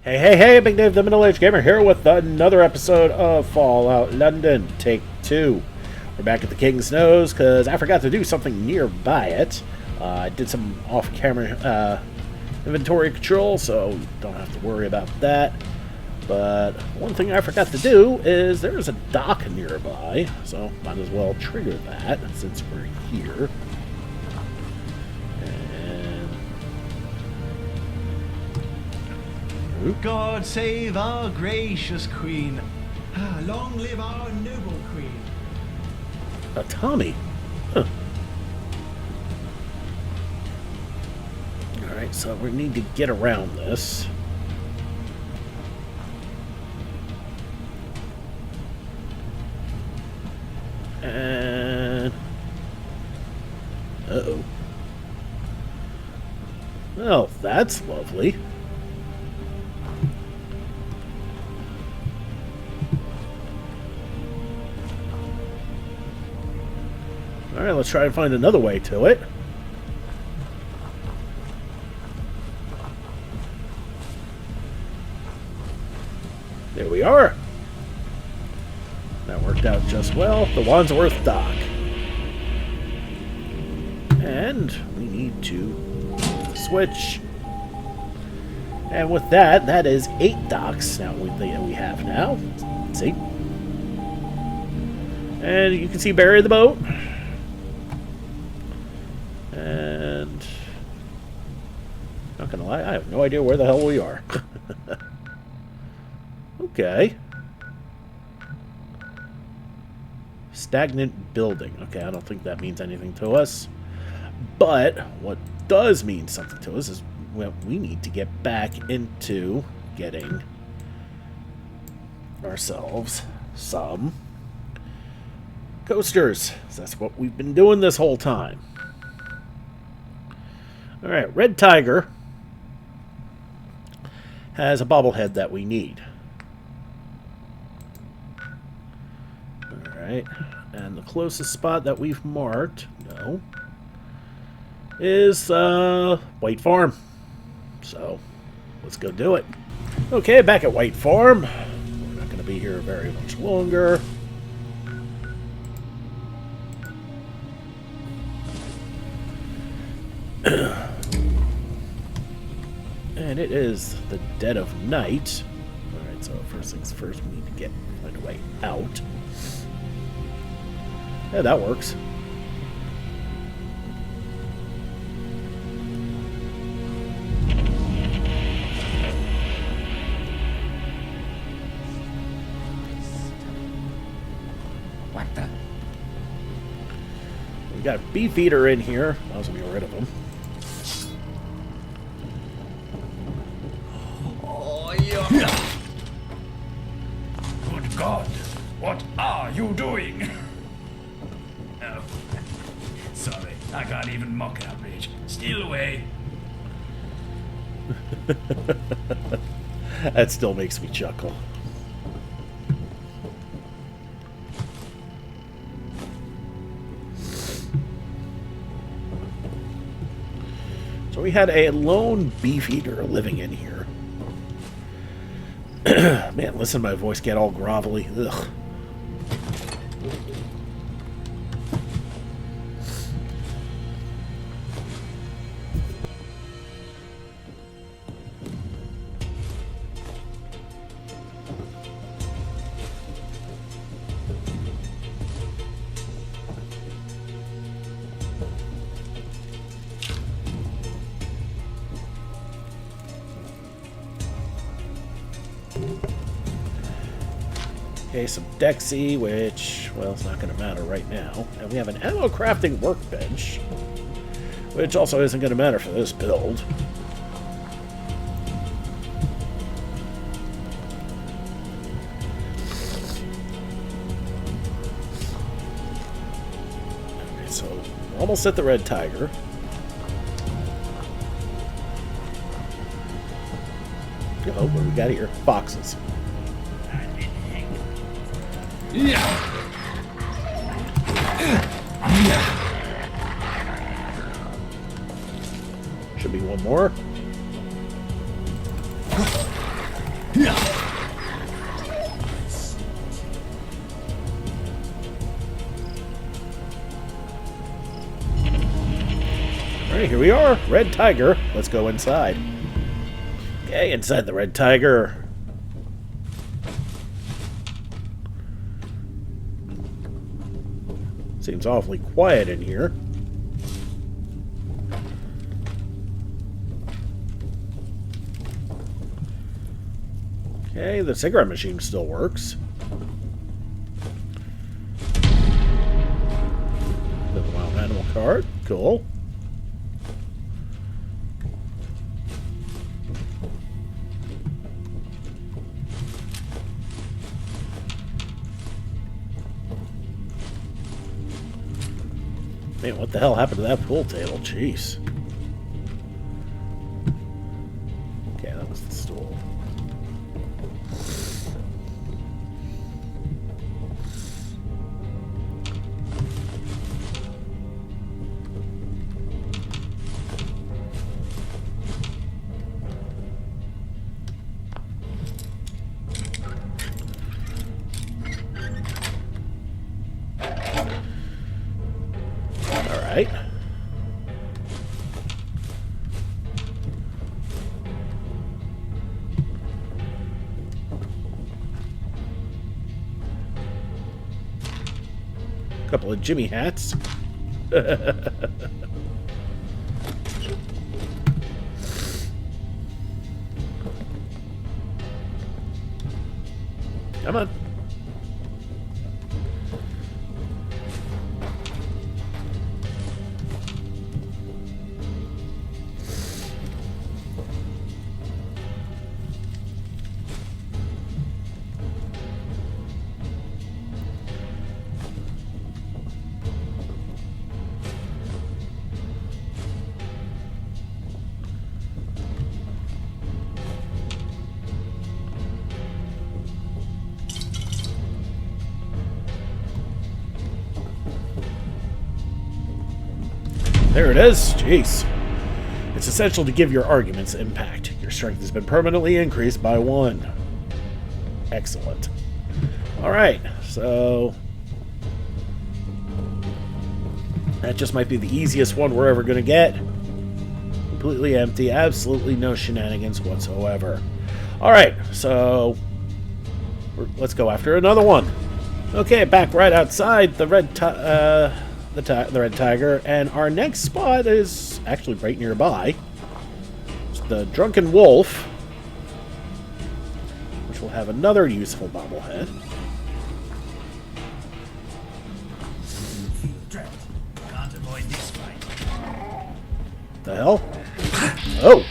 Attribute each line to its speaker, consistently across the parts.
Speaker 1: Hey, hey, hey, Big Dave, the Middle Age Gamer here with another episode of Fallout London, Take 2. We're back at the King's Nose because I forgot to do something nearby it. I did some off-camera inventory control, so you don't have to worry about that. But one thing I forgot to do is there is a dock nearby, so might as well trigger that since we're here.
Speaker 2: God save our gracious queen. Long live our noble queen.
Speaker 1: Tommy. Huh. Alright, so we need to get around this. And... uh-oh. Well, that's lovely. Alright, let's try and find another way to it. There we are. That worked out just well. The Wandsworth Dock. And we need to switch. And with that, that is 8 docks now we have now. See? And you can see Barry the boat. And not gonna lie, I have no idea where the hell we are. Okay. Stagnant building. Okay, I don't think that means anything to us. But what does mean something to us is, well, we need to get back into getting ourselves some coasters. That's what we've been doing this whole time. Alright, Red Tiger has a bobblehead that we need. Alright, and the closest spot that we've marked, is White Farm. So, let's go do it. Okay, back at White Farm. We're not going to be here very much longer. And it is the dead of night. Alright, so first things first, we need to find a way out. Yeah, that works.
Speaker 2: What the?
Speaker 1: We got Beefeater in here. Might as well get rid of him.
Speaker 3: Good God, what are you doing? Oh, sorry, I can't even mock outrage. Steal away.
Speaker 1: That still makes me chuckle. So we had a lone Beefeater living in here. Man, listen to my voice get all grovelly. Ugh. Okay, some Dexy, which, well, it's not going to matter right now. And we have an ammo crafting workbench, which also isn't going to matter for this build. Okay, so we're almost at the Red Tiger. Oh, what do we got here? Foxes.
Speaker 3: Yeah.
Speaker 1: Should be one more. Okay, here we are. Red Tiger. Let's go inside. Okay, inside the Red Tiger. Seems awfully quiet in here. Okay, the cigarette machine still works. The wild animal card. Cool. Man, what the hell happened to that pool table? Jeez. Okay, that was the stool. Right. Couple of Jimmy hats. Come on. There it is. Jeez. It's essential to give your arguments impact. Your strength has been permanently increased by 1. Excellent. Alright, so... that just might be the easiest one we're ever going to get. Completely empty. Absolutely no shenanigans whatsoever. Alright, so... let's go after another one. Okay, back right outside the Red Tiger, and our next spot is actually right nearby. It's the Drunken Wolf, which will have another useful bobblehead.
Speaker 3: Can't avoid this fight.
Speaker 1: The hell? Oh!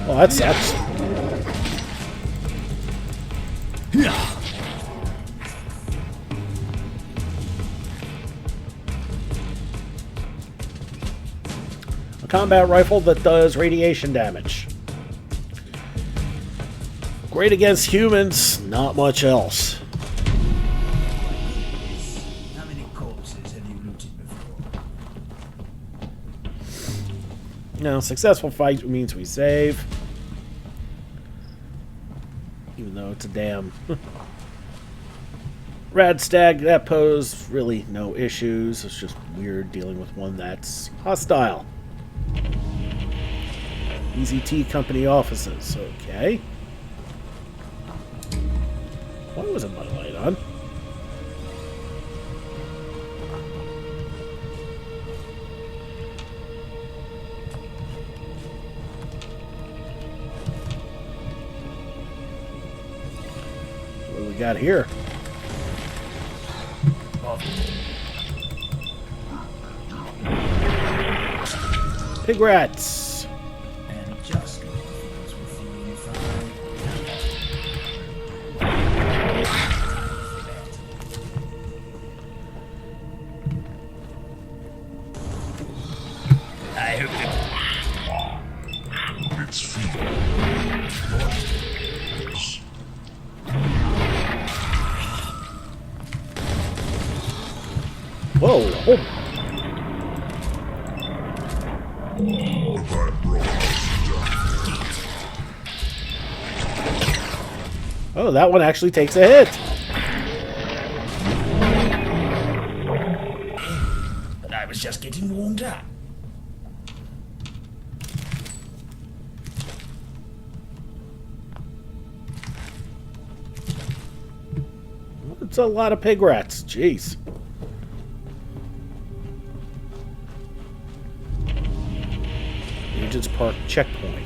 Speaker 1: Well, that sucks. A combat rifle that does radiation damage. Great against humans, not much else.
Speaker 3: How many corpses have you looted before?
Speaker 1: No, successful fight means we save. Even though it's a damn rad stag, that posed really no issues. It's just weird dealing with one that's hostile. Easy Tea Company offices. Okay. Why wasn't my light on? What do we got here? Pig rats.
Speaker 3: And just when things were feeling fine. I hope
Speaker 4: It's feeling.
Speaker 1: Whoa! Oh. Oh, that one actually takes a hit.
Speaker 3: But I was just getting warmed up.
Speaker 1: It's a lot of pig rats. Jeez. Agents Park checkpoint.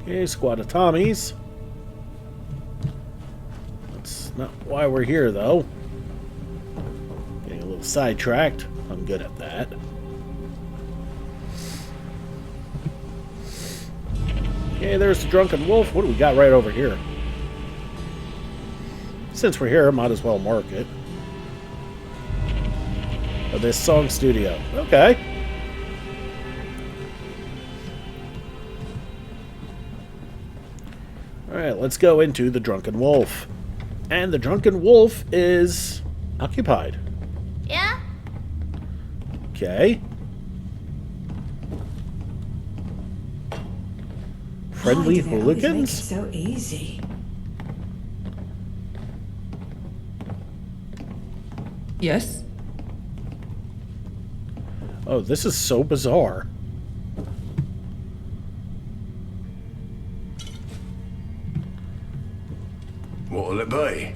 Speaker 1: Okay, squad of Tommies. That's not why we're here, though. Getting a little sidetracked. I'm good at that. Okay, there's the Drunken Wolf. What do we got right over here? Since we're here, might as well mark it. Oh, this song studio. Okay. Alright, let's go into the Drunken Wolf. And the Drunken Wolf is occupied.
Speaker 4: Yeah?
Speaker 1: Okay. Friendly
Speaker 5: Why do they always make it
Speaker 1: hooligans?
Speaker 5: so easy.
Speaker 6: Yes?
Speaker 1: Oh, this is so bizarre.
Speaker 7: What'll it be?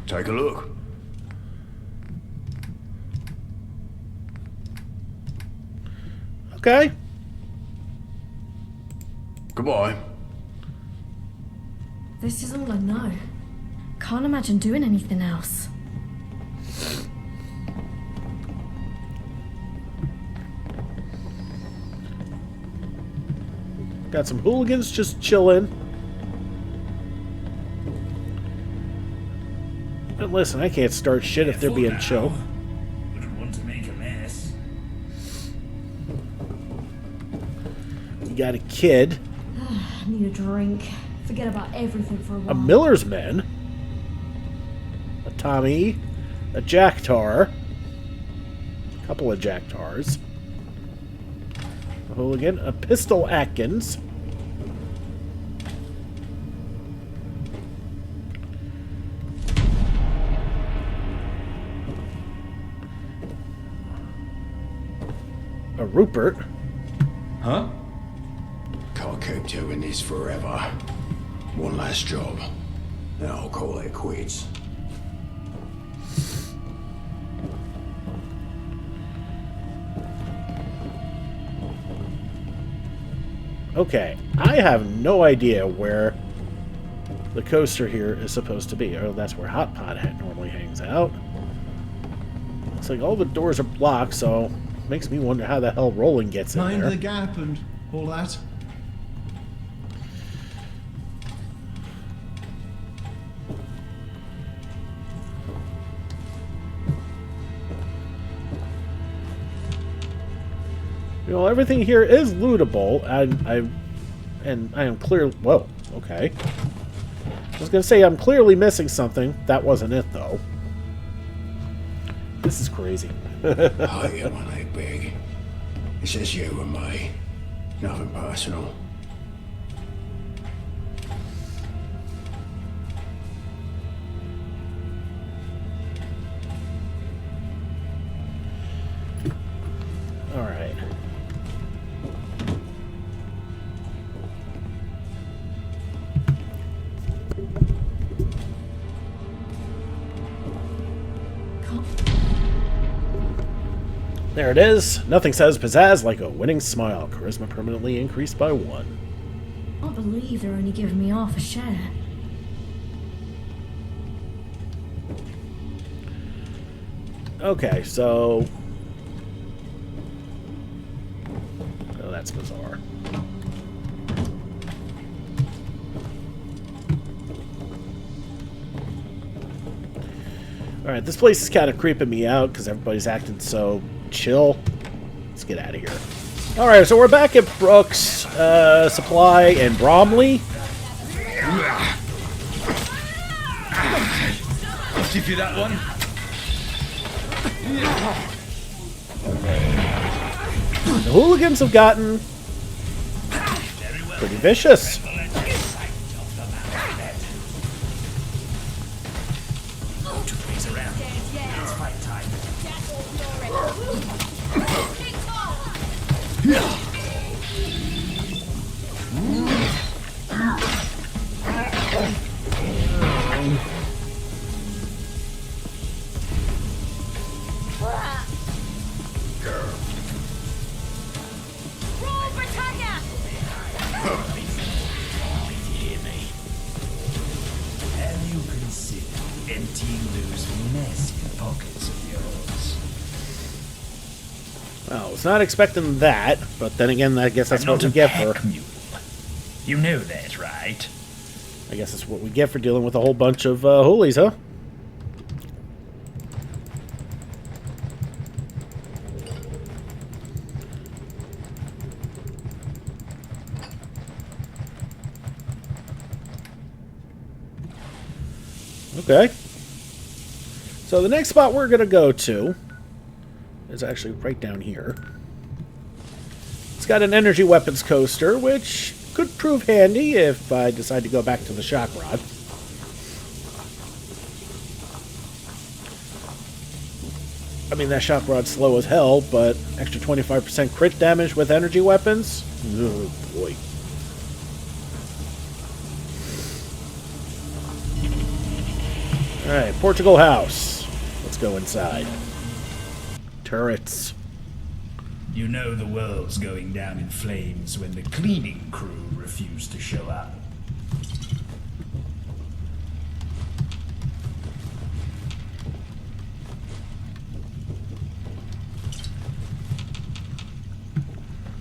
Speaker 7: Take a look.
Speaker 1: Okay.
Speaker 7: Goodbye.
Speaker 4: This is all I know. Can't imagine doing anything else.
Speaker 1: Got some hooligans just chilling. But listen, I can't start shit if they're
Speaker 3: Careful
Speaker 1: being
Speaker 3: now.
Speaker 1: chill.
Speaker 3: Wouldn't want to make a mess.
Speaker 1: You got a kid,
Speaker 4: I need a drink. Forget about everything for a while.
Speaker 1: a Miller's Man, a Tommy, a Jacktar, a couple of Jacktars, a hooligan, a Pistol Atkins, a Rupert,
Speaker 3: Huh?
Speaker 7: Can't keep doing this forever. One last job. Then I'll call it quits.
Speaker 1: Okay, I have no idea where the coaster here is supposed to be. Oh, that's where Hot Pot normally hangs out. Looks like all the doors are blocked, so makes me wonder how the hell Roland gets in
Speaker 2: Mind
Speaker 1: there.
Speaker 2: the gap and all that.
Speaker 1: You know, everything here is lootable, and I am clear. Whoa, okay. I was gonna say I'm clearly missing something. That wasn't it, though. This is crazy.
Speaker 7: Hiya, man, ain't big. It's just you and me. Nothing personal.
Speaker 1: All right. There it is. Nothing says pizzazz like a winning smile. Charisma permanently increased by 1.
Speaker 4: I can't believe they're only giving me half a share.
Speaker 1: Okay, so... Oh, that's bizarre. Alright, this place is kind of creeping me out because everybody's acting so chill. Let's get out of here. Alright, so we're back at Brooks, Supply, and Bromley.
Speaker 3: I'll give you that one.
Speaker 1: The hooligans have gotten pretty vicious. Well, I was not expecting that, but then again, I guess that's what we get for...
Speaker 3: You know that, right?
Speaker 1: I guess that's what we get for dealing with a whole bunch of hoolies, huh? Okay. So the next spot we're going to go to is actually right down here. It's got an energy weapons coaster, which could prove handy if I decide to go back to the shock rod. I mean, that shock rod's slow as hell, but extra 25% crit damage with energy weapons? Oh, boy. Alright, Portugal House. Let's go inside. Turrets.
Speaker 3: You know the world's going down in flames when the cleaning crew refuse to show up.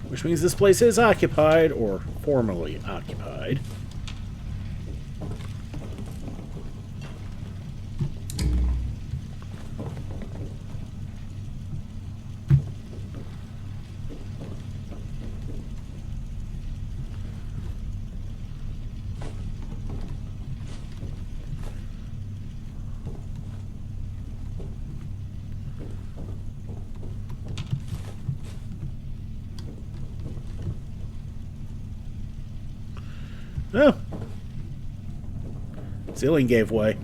Speaker 1: Which means this place is occupied, or formerly occupied. Oh. Ceiling gave way.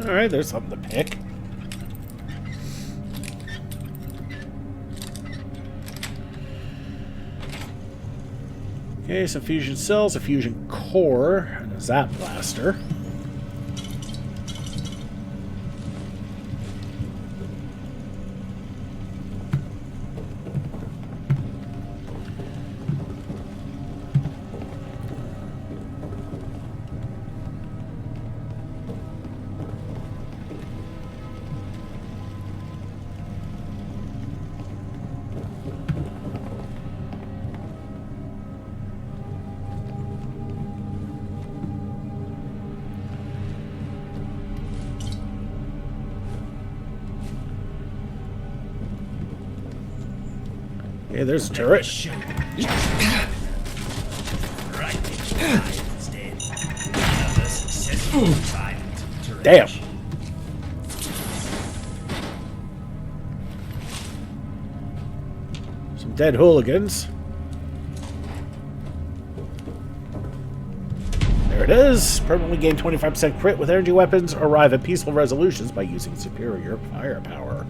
Speaker 1: Alright, there's something to pick. Okay, some fusion cells, a fusion core, and a zap blaster. Okay, there's a turret. Damn. Some dead hooligans. There it is. Permanently gain 25% crit with energy weapons. Arrive at peaceful resolutions by using superior firepower.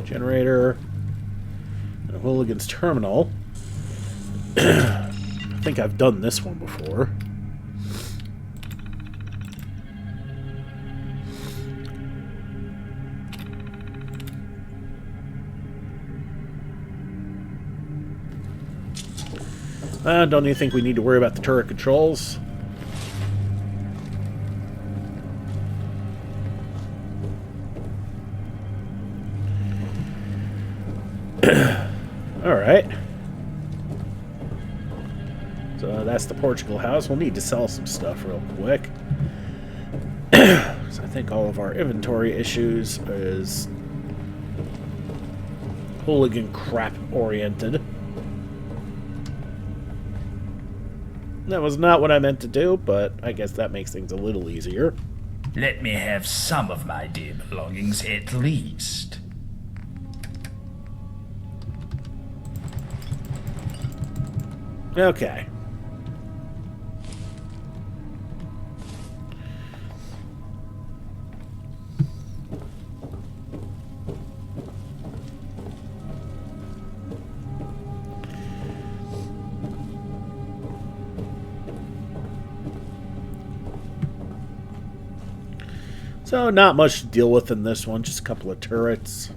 Speaker 1: Generator. And a hooligan's terminal. I think I've done this one before. Don't you think we need to worry about the turret controls? Alright. So that's the Portugal house. We'll need to sell some stuff real quick. So I think all of our inventory issues is hooligan crap oriented. That was not what I meant to do, but I guess that makes things a little easier.
Speaker 3: Let me have some of my dear belongings at least.
Speaker 1: Okay. So not much to deal with in this one, just a couple of turrets.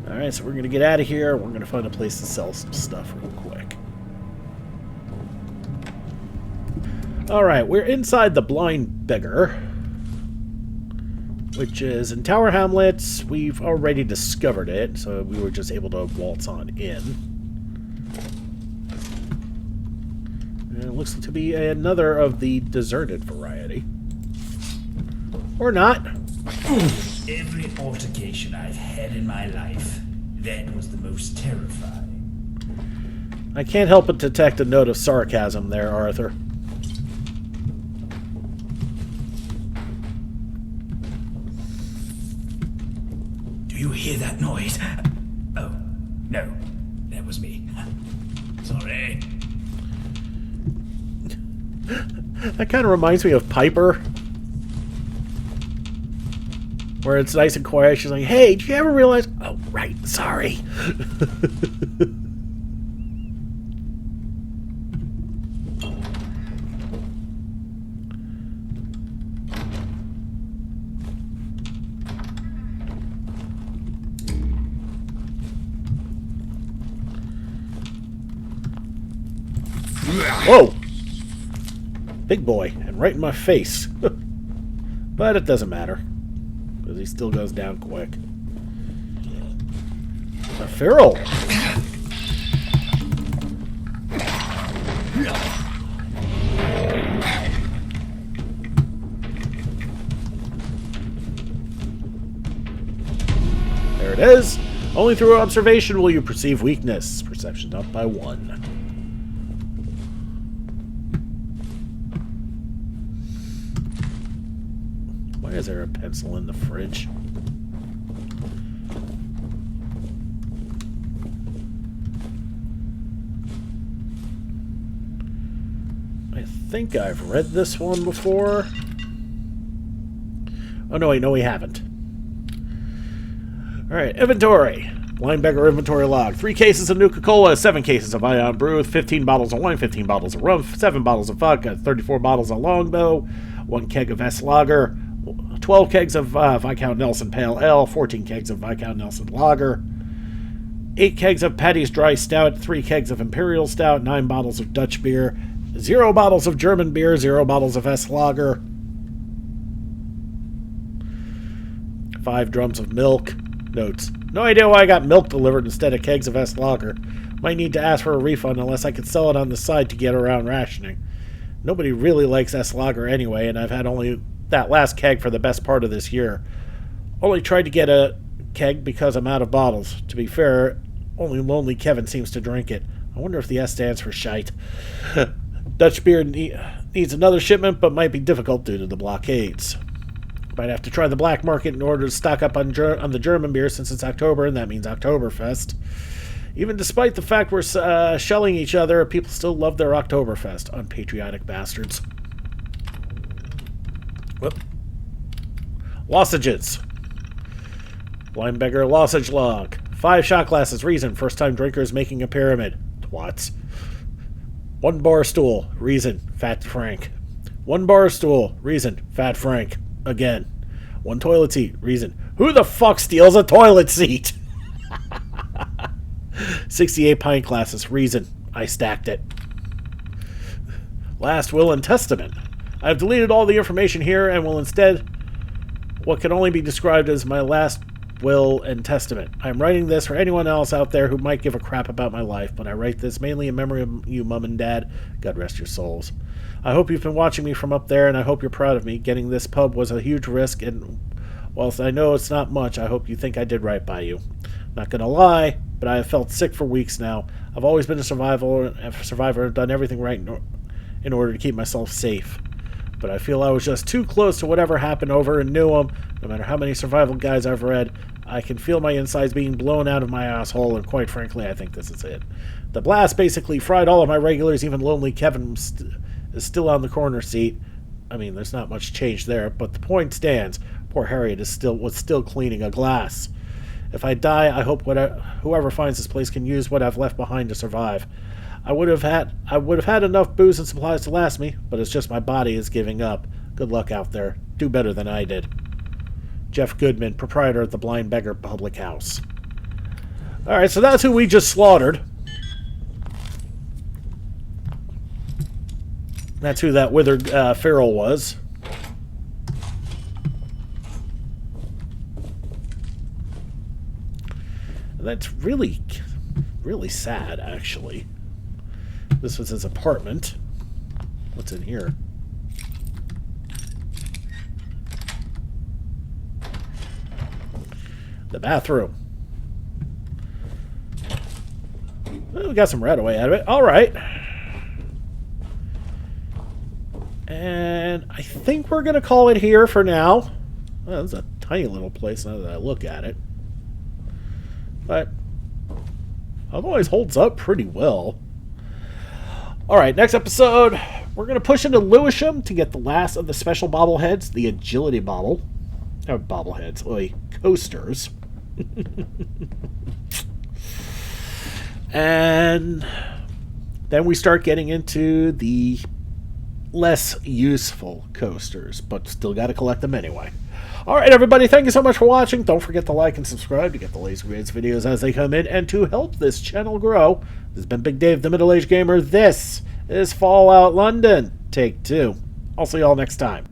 Speaker 1: Alright, so we're going to get out of here. We're going to find a place to sell some stuff real quick. Alright, we're inside the Blind Beggar, which is in Tower Hamlets. We've already discovered it, so we were just able to waltz on in. And it looks to be another of the deserted variety. Or not.
Speaker 3: Every altercation I've had in my life, that was the most terrifying.
Speaker 1: I can't help but detect a note of sarcasm there, Arthur.
Speaker 3: Do you hear that noise? Oh, no. That was me. Sorry.
Speaker 1: That kind of reminds me of Piper. Where it's nice and quiet. She's like, hey, did you ever realize... Oh, right, sorry. Whoa! Big boy, and right in my face. But it doesn't matter, because he still goes down quick. A feral! There it is! Only through observation will you perceive weakness. Perception up by 1. Why is there a pencil in the fridge? I think I've read this one before. Oh, no, wait, no, we haven't. Alright, inventory. Blind Beggar inventory log. 3 cases of Nuka-Cola, 7 cases of Ion Brew, 15 bottles of wine, 15 bottles of rum, 7 bottles of vodka, 34 bottles of Longbow, 1 keg of S Lager, 12 kegs of Viscount Nelson Pale Ale, 14 kegs of Viscount Nelson Lager, 8 kegs of Patty's Dry Stout, 3 kegs of Imperial Stout, 9 bottles of Dutch beer, 0 bottles of German beer, 0 bottles of S Lager, 5 drums of milk. Notes. No idea why I got milk delivered instead of kegs of S Lager. Might need to ask for a refund unless I could sell it on the side to get around rationing. Nobody really likes S Lager anyway, and I've had only that last keg for the best part of this year. Only tried to get a keg because I'm out of bottles. To be fair, only Lonely Kevin seems to drink it. I wonder if the S stands for shite. Dutch beer needs another shipment, but might be difficult due to the blockades. Might have to try the black market in order to stock up on the German beer since it's October, and that means Oktoberfest. Even despite the fact we're shelling each other, people still love their Oktoberfest. Unpatriotic bastards. Whoop. Losages. Blind Beggar lozenge log. 5 shot glasses. Reason. First time drinkers making a pyramid. Twats. 1 bar stool. Reason. Fat Frank. 1 bar stool. Reason. Fat Frank. Again. 1 toilet seat. Reason. Who the fuck steals a toilet seat? 68 pint glasses. Reason. I stacked it. Last will and testament. I have deleted all the information here and will instead what can only be described as my last will and testament. I am writing this for anyone else out there who might give a crap about my life, but I write this mainly in memory of you, Mum and Dad. God rest your souls. I hope you've been watching me from up there, and I hope you're proud of me. Getting this pub was a huge risk, and whilst I know it's not much, I hope you think I did right by you. Not gonna lie, but I have felt sick for weeks now. I've always been a survivor and done everything right in order to keep myself safe. But I feel I was just too close to whatever happened over in Newham. No matter how many survival guides I've read, I can feel my insides being blown out of my asshole, and quite frankly, I think this is it. The blast basically fried all of my regulars, even lonely Kevin is still on the corner seat. I mean, there's not much change there, but the point stands. Poor Harriet was still cleaning a glass. If I die, I hope whoever finds this place can use what I've left behind to survive. I would have had enough booze and supplies to last me, but it's just my body is giving up. Good luck out there. Do better than I did. Jeff Goodman, proprietor of the Blind Beggar Public House. Alright, so that's who we just slaughtered. That's who that withered feral was. That's really, really sad, actually. This was his apartment. What's in here? The bathroom. Well, we got some rat away out of it. Alright. And I think we're going to call it here for now. Well, it's a tiny little place now that I look at it. But otherwise holds up pretty well. Alright, next episode, we're going to push into Lewisham to get the last of the special bobbleheads, the agility bobble. Or bobbleheads, coasters. And then we start getting into the less useful coasters, but still got to collect them anyway. Alright, everybody, thank you so much for watching. Don't forget to like and subscribe to get the latest grades videos as they come in, and to help this channel grow. This has been Big Dave, the Middle-Aged Gamer. This is Fallout London, Take 2. I'll see y'all next time.